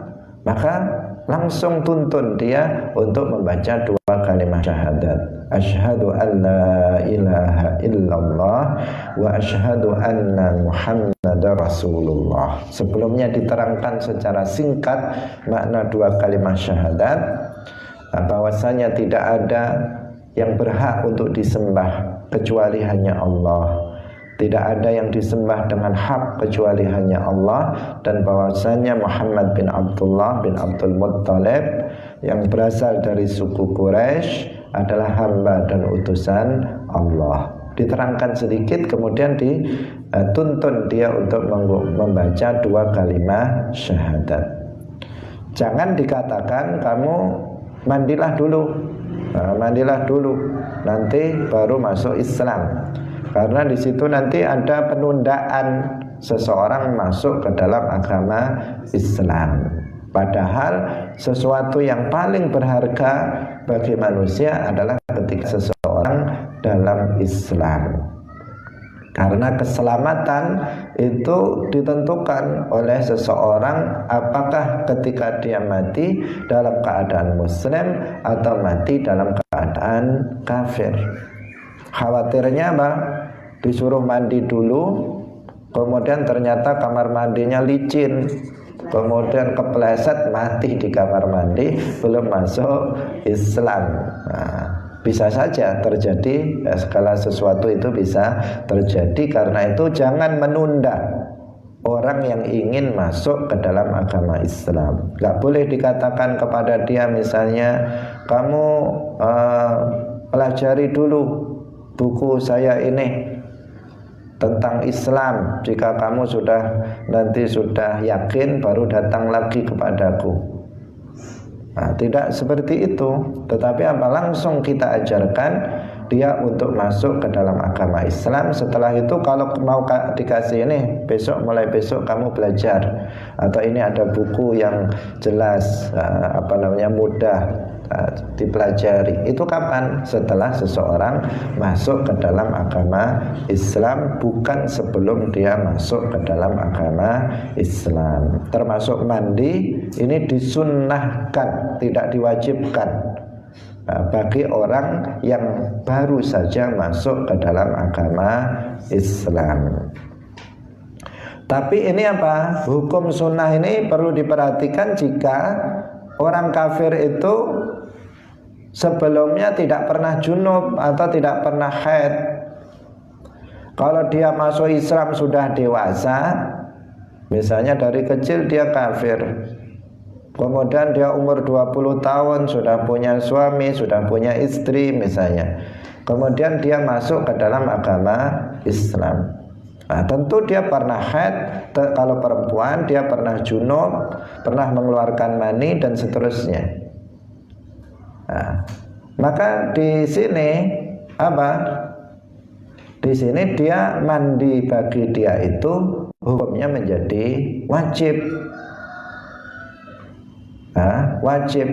maka langsung tuntun dia untuk membaca dua kalimat syahadat. Asyhadu an la ilaha illallah wa asyhadu anna Muhammadar Rasulullah. Sebelumnya diterangkan secara singkat makna dua kalimat syahadat, bahwasanya tidak ada yang berhak untuk disembah kecuali hanya Allah. Tidak ada yang disembah dengan hak kecuali hanya Allah, dan bahwasanya Muhammad bin Abdullah bin Abdul Muttalib yang berasal dari suku Quraisy adalah hamba dan utusan Allah. Diterangkan sedikit, kemudian dituntun dia untuk membaca 2 kalimat syahadat. Jangan dikatakan kamu mandilah dulu, mandilah dulu, nanti baru masuk Islam. Karena di situ nanti ada penundaan seseorang masuk ke dalam agama Islam. Padahal sesuatu yang paling berharga bagi manusia adalah ketika seseorang dalam Islam. Karena keselamatan itu ditentukan oleh seseorang apakah ketika dia mati dalam keadaan muslim atau mati dalam keadaan kafir. Khawatirnya apa? Disuruh mandi dulu, kemudian ternyata kamar mandinya licin, kemudian kepleset mati di kamar mandi, belum masuk Islam. Nah, bisa saja terjadi, segala sesuatu itu bisa terjadi. Karena itu jangan menunda orang yang ingin masuk ke dalam agama Islam. Gak boleh dikatakan kepada dia misalnya, kamu pelajari dulu buku saya ini tentang Islam, jika kamu nanti sudah yakin baru datang lagi kepadaku. Nah, tidak seperti itu, tetapi apa, langsung kita ajarkan dia untuk masuk ke dalam agama Islam. Setelah itu kalau mau dikasih ini, mulai besok kamu belajar, atau ini ada buku yang jelas mudah dipelajari. Itu kapan? Setelah seseorang masuk ke dalam agama Islam, bukan sebelum dia masuk ke dalam agama Islam. Termasuk mandi ini disunnahkan, tidak diwajibkan bagi orang yang baru saja masuk ke dalam agama Islam. Tapi ini apa? Hukum sunnah ini perlu diperhatikan jika orang kafir itu sebelumnya tidak pernah junub atau tidak pernah haid. Kalau dia masuk Islam sudah dewasa, misalnya dari kecil dia kafir, kemudian dia umur 20 tahun sudah punya suami, sudah punya istri misalnya, kemudian dia masuk ke dalam agama Islam. Nah, tentu dia pernah haid, kalau perempuan dia pernah junub, pernah mengeluarkan mani dan seterusnya. Nah, maka di sini apa? Di sini dia mandi bagi dia itu hukumnya menjadi wajib. Nah, wajib.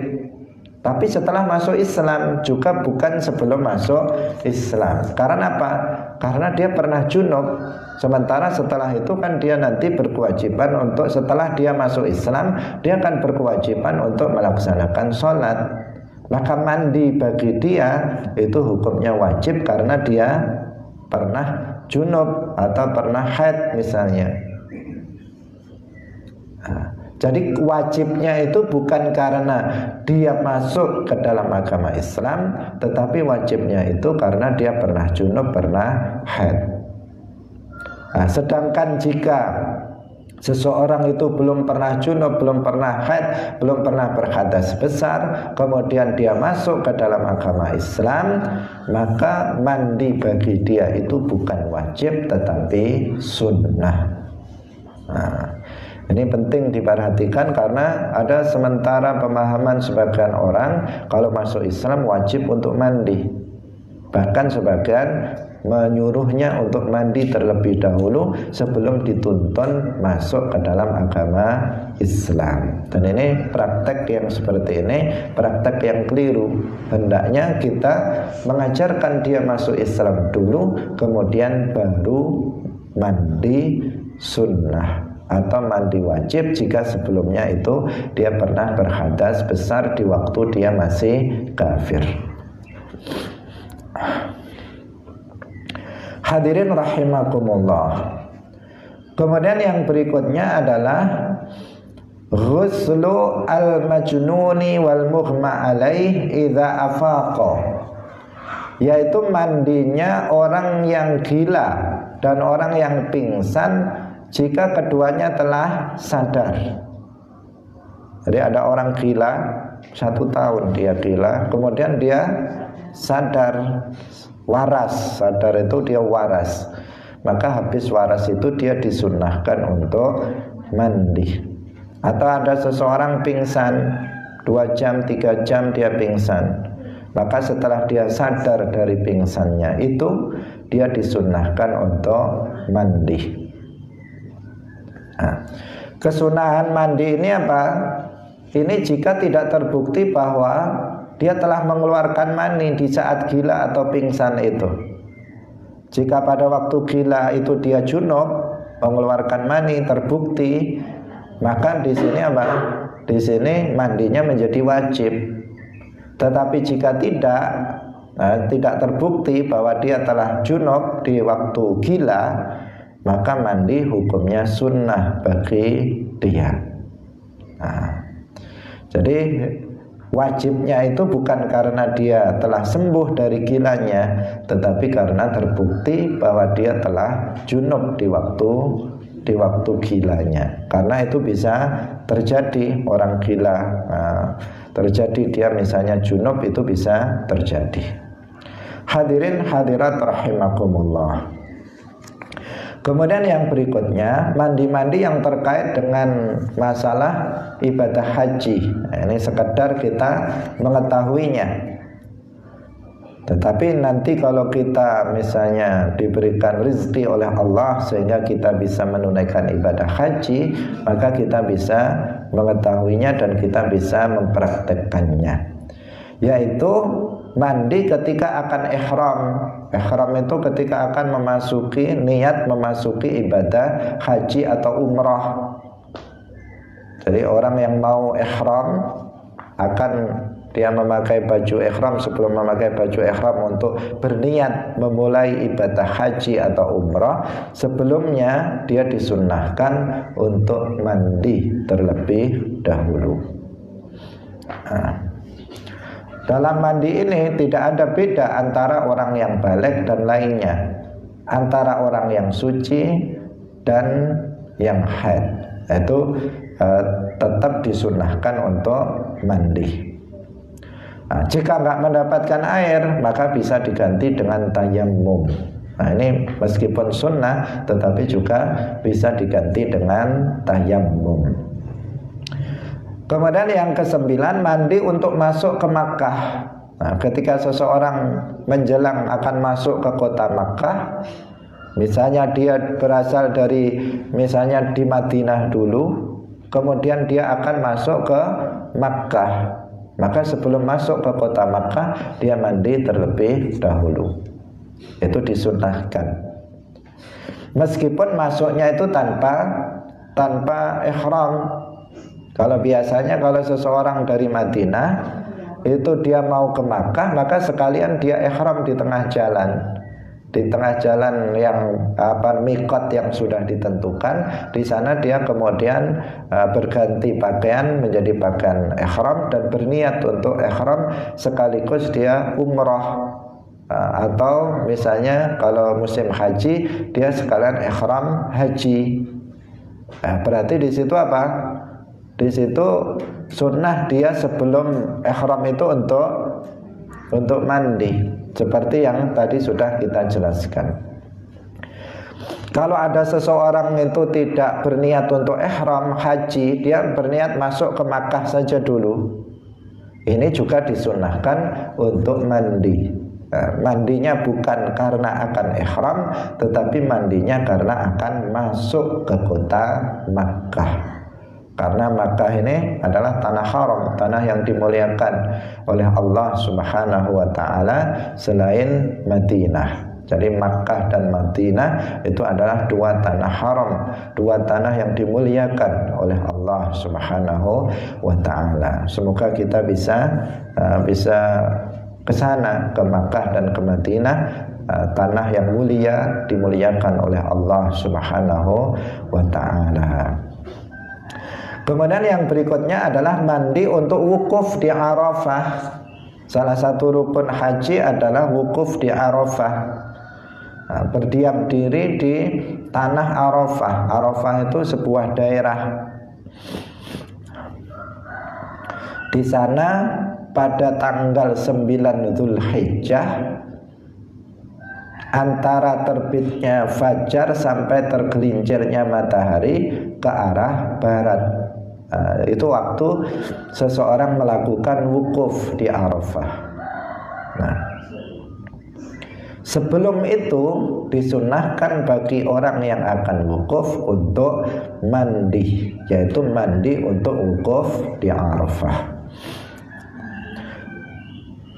Tapi setelah masuk Islam, juga bukan sebelum masuk Islam. Karena apa? Karena dia pernah junub. Sementara setelah itu kan dia nanti berkewajiban untuk, setelah dia masuk Islam, dia akan berkewajiban untuk melaksanakan sholat. Maka mandi bagi dia itu hukumnya wajib karena dia pernah junub atau pernah haid misalnya. Nah, jadi wajibnya itu bukan karena dia masuk ke dalam agama Islam, tetapi wajibnya itu karena dia pernah junub, pernah haid. Nah, sedangkan jika seseorang itu belum pernah junub, belum pernah haid, belum pernah berhadas besar, kemudian dia masuk ke dalam agama Islam, maka mandi bagi dia itu bukan wajib tetapi sunnah. Nah, ini penting diperhatikan karena ada sementara pemahaman sebagian orang kalau masuk Islam wajib untuk mandi. Bahkan sebagian menyuruhnya untuk mandi terlebih dahulu sebelum dituntun masuk ke dalam agama Islam. Dan ini praktek yang seperti ini, praktek yang keliru. Hendaknya kita mengajarkan dia masuk Islam dulu, kemudian baru mandi sunnah atau mandi wajib jika sebelumnya itu dia pernah berhadas besar di waktu dia masih kafir. Hadirin rahimakumullah. Kemudian yang berikutnya adalah ghuslu al-majnuni wal mughma alaih idza afaqa, yaitu mandinya orang yang gila dan orang yang pingsan jika keduanya telah sadar. Jadi ada orang gila 1 tahun dia gila, kemudian dia sadar, waras. Sadar itu dia waras, maka habis waras itu dia disunnahkan untuk mandi. Atau ada seseorang pingsan 2 jam 3 jam dia pingsan, maka setelah dia sadar dari pingsannya itu dia disunnahkan untuk mandi. Nah, kesunahan mandi ini apa? Ini jika tidak terbukti bahwa dia telah mengeluarkan mani di saat gila atau pingsan itu. Jika pada waktu gila itu dia junub, mengeluarkan mani terbukti, maka di sini apa? Di sini mandinya menjadi wajib. Tetapi jika tidak terbukti bahwa dia telah junub di waktu gila, maka mandi hukumnya sunnah bagi dia. Nah, jadi wajibnya itu bukan karena dia telah sembuh dari gilanya, tetapi karena terbukti bahwa dia telah junub di waktu gilanya. Karena itu bisa terjadi orang gila, terjadi dia misalnya junub, itu bisa terjadi. Hadirin hadirat rahimakumullah. Kemudian yang berikutnya, mandi-mandi yang terkait dengan masalah ibadah haji. Ini sekedar kita mengetahuinya. Tetapi nanti kalau kita misalnya diberikan rezeki oleh Allah sehingga kita bisa menunaikan ibadah haji, maka kita bisa mengetahuinya dan kita bisa mempraktekkannya. Yaitu mandi ketika akan ihram. Ihram itu ketika akan niat memasuki ibadah haji atau umrah. Jadi orang yang mau ihram akan dia memakai baju ihram, sebelum memakai baju ihram untuk berniat memulai ibadah haji atau umrah, sebelumnya dia disunnahkan untuk mandi terlebih dahulu. Dalam mandi ini tidak ada beda antara orang yang baligh dan lainnya, antara orang yang suci dan yang haid. Itu tetap disunnahkan untuk mandi. Nah, jika nggak mendapatkan air, maka bisa diganti dengan tayammum. Nah, ini meskipun sunnah, tetapi juga bisa diganti dengan tayammum. Kemudian yang ke-9, mandi untuk masuk ke Makkah. Nah, ketika seseorang menjelang akan masuk ke kota Makkah, misalnya dia berasal dari misalnya di Madinah dulu, kemudian dia akan masuk ke Makkah, maka sebelum masuk ke kota Makkah dia mandi terlebih dahulu. Itu disunnahkan. Meskipun masuknya itu tanpa ihram. Kalau biasanya kalau seseorang dari Madinah itu dia mau ke Makkah, maka sekalian dia ihram di tengah jalan. Di tengah jalan yang mikot yang sudah ditentukan, di sana dia kemudian berganti pakaian menjadi pakaian ihram dan berniat untuk ihram sekaligus dia umrah. Atau misalnya kalau musim haji dia sekalian ihram haji. Berarti di situ apa? Di situ sunnah dia sebelum ihram itu untuk mandi, seperti yang tadi sudah kita jelaskan. Kalau ada seseorang itu tidak berniat untuk ihram haji, dia berniat masuk ke Makkah saja dulu, ini juga disunnahkan untuk mandi. Mandinya bukan karena akan ihram, tetapi mandinya karena akan masuk ke kota Makkah. Karena Makkah ini adalah tanah haram, tanah yang dimuliakan oleh Allah Subhanahu wa ta'ala selain Madinah. Jadi Makkah dan Madinah itu adalah 2 tanah haram, 2 tanah yang dimuliakan oleh Allah Subhanahu wa ta'ala. Semoga kita bisa ke sana, ke Makkah dan ke Madinah, tanah yang mulia dimuliakan oleh Allah Subhanahu wa ta'ala. Kemudian yang berikutnya adalah mandi untuk wukuf di Arafah. Salah satu rukun haji adalah wukuf di Arafah. Nah, berdiam diri di tanah Arafah. Arafah itu sebuah daerah. Di sana pada tanggal 9 Dzulhijjah, antara terbitnya fajar sampai tergelincirnya matahari ke arah barat. Itu waktu seseorang melakukan wukuf di Arafah. Nah, sebelum itu disunahkan bagi orang yang akan wukuf untuk mandi, yaitu mandi untuk wukuf di Arafah.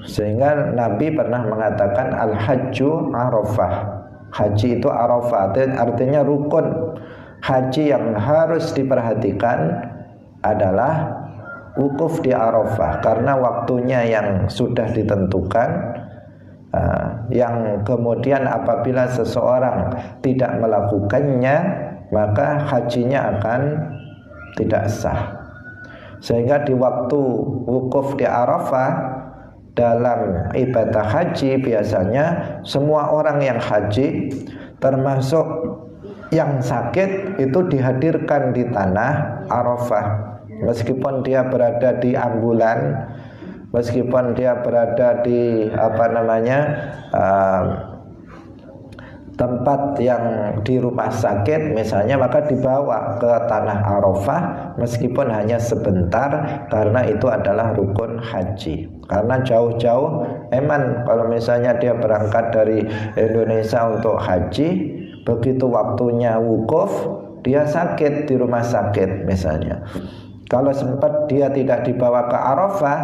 Sehingga Nabi pernah mengatakan al-hajju Arafah. Haji itu Arafah, artinya rukun haji yang harus diperhatikan adalah wukuf di Arafah, karena waktunya yang sudah ditentukan, yang kemudian apabila seseorang tidak melakukannya maka hajinya akan tidak sah. Sehingga di waktu wukuf di Arafah dalam ibadah haji biasanya semua orang yang haji termasuk yang sakit itu dihadirkan di tanah Arafah. Meskipun dia berada di ambulan, meskipun dia berada di tempat yang di rumah sakit misalnya, maka dibawa ke tanah Arafah meskipun hanya sebentar, karena itu adalah rukun haji. Karena jauh-jauh eman, kalau misalnya dia berangkat dari Indonesia untuk haji, begitu waktunya wukuf dia sakit di rumah sakit misalnya, kalau sempat dia tidak dibawa ke Arafah,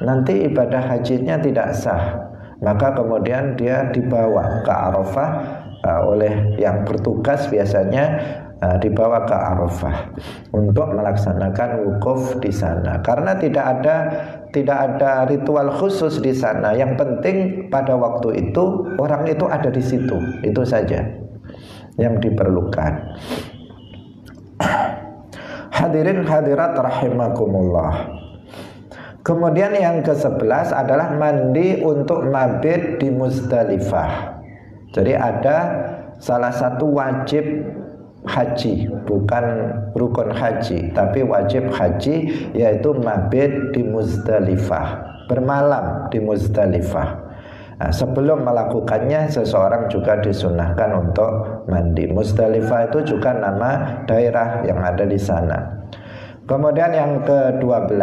nanti ibadah hajinya tidak sah. Maka kemudian dia dibawa ke Arafah oleh yang bertugas, biasanya dibawa ke Arafah untuk melaksanakan wukuf di sana. Karena tidak ada ritual khusus di sana. Yang penting pada waktu itu orang itu ada di situ, itu saja yang diperlukan. Hadirin hadirat rahimakumullah. Kemudian yang ke-11 adalah mandi untuk mabit di Muzdalifah. Jadi ada salah satu wajib haji, bukan rukun haji, tapi wajib haji, yaitu mabit di Muzdalifah, bermalam di Muzdalifah. Nah, sebelum melakukannya seseorang juga disunahkan untuk mandi. Muzdalifah itu juga nama daerah yang ada di sana. Kemudian yang ke-12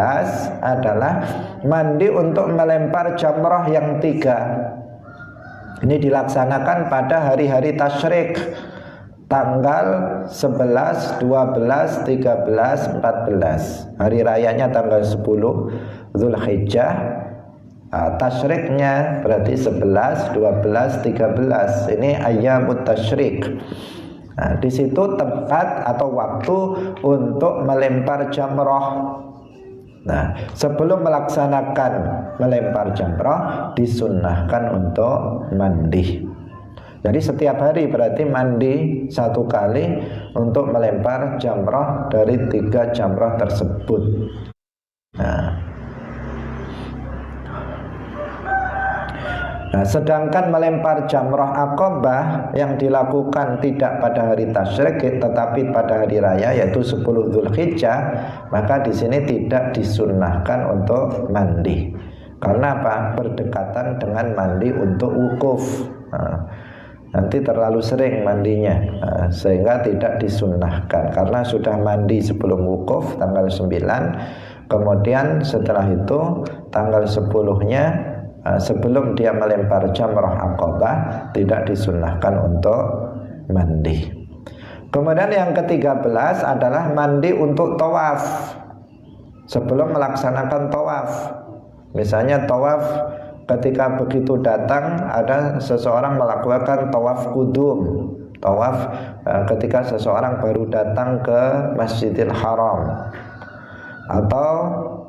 adalah mandi untuk melempar jamrah yang 3. Ini dilaksanakan pada hari-hari tasyrik, tanggal 11, 12, 13, 14. Hari rayanya tanggal 10 Dzulhijjah. Tasyriknya berarti 11, 12, 13. Ini ayyamut tasyrik. Nah, di situ tempat atau waktu untuk melempar jamrah. Nah, sebelum melaksanakan melempar jamrah disunnahkan untuk mandi. Jadi setiap hari berarti mandi 1 kali untuk melempar jamrah dari 3 jamrah tersebut. Nah, sedangkan melempar jamrah Aqabah yang dilakukan tidak pada hari tasyrik tetapi pada hari raya yaitu 10 Dzulhijjah, maka di sini tidak disunnahkan untuk mandi. Karena apa? Berdekatan dengan mandi untuk wukuf. Nanti terlalu sering mandinya, sehingga tidak disunnahkan. Karena sudah mandi sebelum wukuf tanggal 9, kemudian setelah itu tanggal 10-nya sebelum dia melempar jamrah Aqabah tidak disunnahkan untuk mandi. Kemudian yang ke-13 adalah mandi untuk tawaf. Sebelum melaksanakan tawaf, misalnya tawaf ketika begitu datang ada seseorang melakukan tawaf kudum, tawaf ketika seseorang baru datang ke Masjidil Haram, atau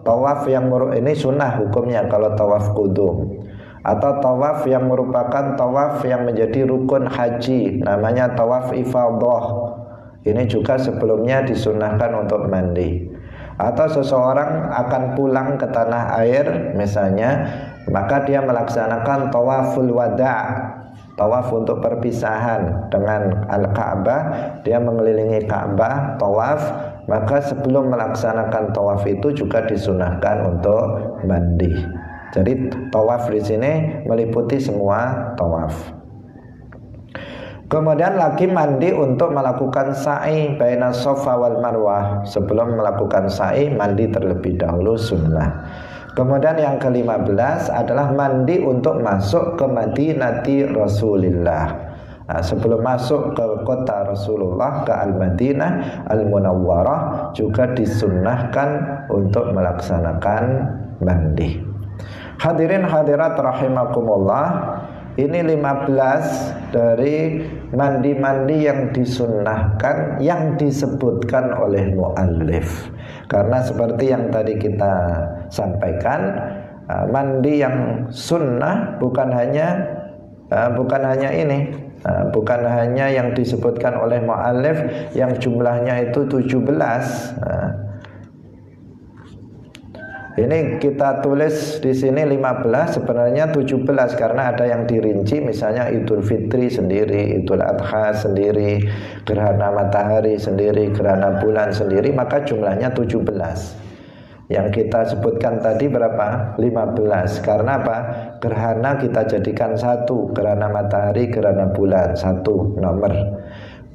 tawaf yang ini sunnah hukumnya kalau tawaf kudum, atau tawaf yang merupakan tawaf yang menjadi rukun haji, namanya tawaf ifadah. Ini juga sebelumnya disunnahkan untuk mandi. Atau seseorang akan pulang ke tanah air misalnya, maka dia melaksanakan tawaful wada', tawaf untuk perpisahan dengan Al-Ka'bah. Dia mengelilingi Ka'bah, tawaf, maka sebelum melaksanakan tawaf itu juga disunahkan untuk mandi. Jadi tawaf di sini meliputi semua tawaf. Kemudian lagi mandi untuk melakukan sa'i baina Safa wal Marwah. Sebelum melakukan sa'i, mandi terlebih dahulu sunnah. Kemudian yang ke-15 adalah mandi untuk masuk ke Madinati Rasulillah. Nah, sebelum masuk ke kota Rasulullah, ke Al-Madinah Al-Munawwarah, juga disunnahkan untuk melaksanakan mandi. Hadirin hadirat rahimakumullah, ini 15 dari mandi-mandi yang disunnahkan yang disebutkan oleh muallif. Karena seperti yang tadi kita sampaikan, mandi yang sunnah bukan hanya ini, bukan hanya yang disebutkan oleh muallif yang jumlahnya itu 17. Ini kita tulis di sini 15, sebenarnya 17 karena ada yang dirinci, misalnya Idul Fitri sendiri, Idul Adha sendiri, gerhana matahari sendiri, gerhana bulan sendiri, maka jumlahnya 17. Yang kita sebutkan tadi berapa? 15. Karena apa? Gerhana kita jadikan satu, gerhana matahari, gerhana bulan satu nomor.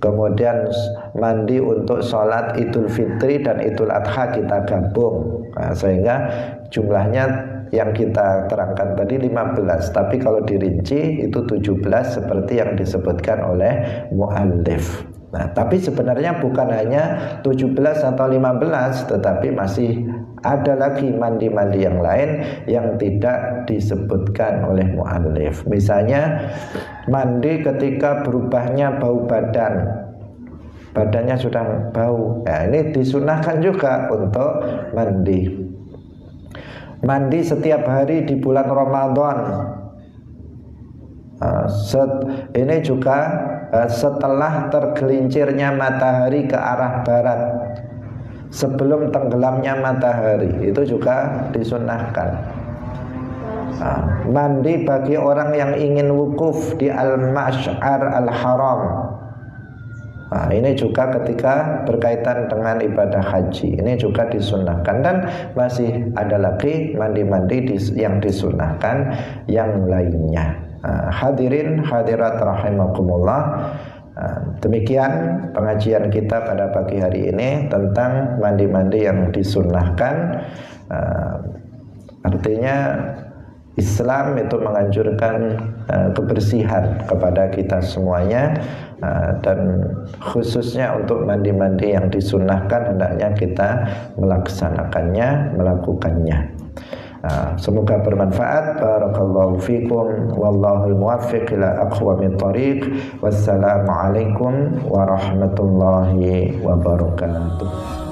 Kemudian mandi untuk sholat Idul Fitri dan Idul Adha kita gabung. Nah, sehingga jumlahnya yang kita terangkan tadi 15. Tapi kalau dirinci itu 17 seperti yang disebutkan oleh muallif. Nah, tapi sebenarnya bukan hanya 17 atau 15, tetapi masih ada lagi mandi-mandi yang lain yang tidak disebutkan oleh muallif. Misalnya mandi ketika berubahnya bau badan, badannya sudah bau, nah, ini disunahkan juga untuk mandi. Mandi setiap hari di bulan Ramadan, ini juga setelah tergelincirnya matahari ke arah barat, sebelum tenggelamnya matahari, itu juga disunahkan. Mandi bagi orang yang ingin wukuf di Al-Mash'ar Al-Haram. Nah, ini juga ketika berkaitan dengan ibadah haji, ini juga disunahkan. Dan masih ada lagi mandi-mandi yang disunahkan yang lainnya. Hadirin hadirat rahimakumullah, demikian pengajian kita pada pagi hari ini tentang mandi-mandi yang disunahkan. Artinya Islam itu menganjurkan kebersihan kepada kita semuanya, dan khususnya untuk mandi-mandi yang disunahkan hendaknya kita melaksanakannya, melakukannya. Semoga bermanfaat. Barakallahu fikum, wallahul muwaffiq ila aqwamit thariq. Wassalamualaikum warahmatullahi wabarakatuh.